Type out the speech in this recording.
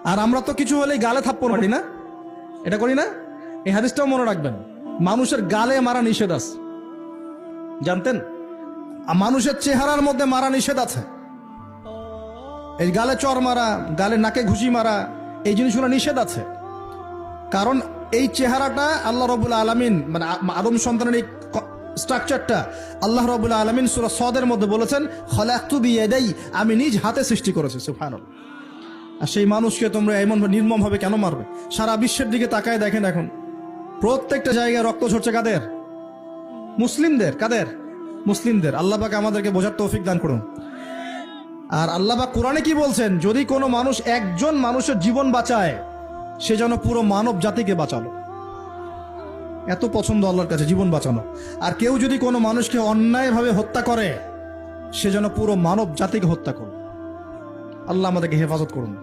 আর আমরা তো কিছু হলেই গালে থাপ্পড় মারি না, এটা করি না? এই হাদিসটাও মনে রাখবেন, মানুষের গালে মারা নিষেধ আছে, জানতেন? মানুষের চেহারার মধ্যে মারা নিষেধ আছে। এই গালে চর মারা, গালে নাকে ঘুষি মারা, এই জিনিসগুলো নিষেধ আছে। কারণ এই চেহারাটা আল্লাহ রাব্বুল আলামিন, মানে আদম সন্তানের এই স্ট্রাকচারটা আল্লাহ রাব্বুল আলামিন সূরা সদের মধ্যে বলেছেন, খলাকতু বিয়াদাই, আমি নিজ হাতে সৃষ্টি করেছি। সুবহানাল্লাহ। আর সেই মানুষকে তোমরা এমন নির্মমভাবে কেন মারবে? সারা বিশ্বের দিকে তাকায় দেখেন, এখন প্রত্যেকটা জায়গায় রক্ত ঝরছে কাদের? মুসলিমদের। কাদের? মুসলিমদের। আল্লাহ পাক আমাদেরকে বোঝার তৌফিক দান করুন। আর আল্লাহ পাক কোরআনে কি বলছেন? যদি কোনো মানুষ একজন মানুষের জীবন বাঁচায়, সে যেন পুরো মানব জাতিকে বাঁচালো। এত পছন্দ আল্লাহর কাছে জীবন বাঁচানো। আর কেউ যদি কোনো মানুষকে অন্যায়ভাবে হত্যা করে, সে যেন পুরো মানব জাতিকে হত্যা করে। আল্লাহ আমাদেরকে হেফাজত করুন।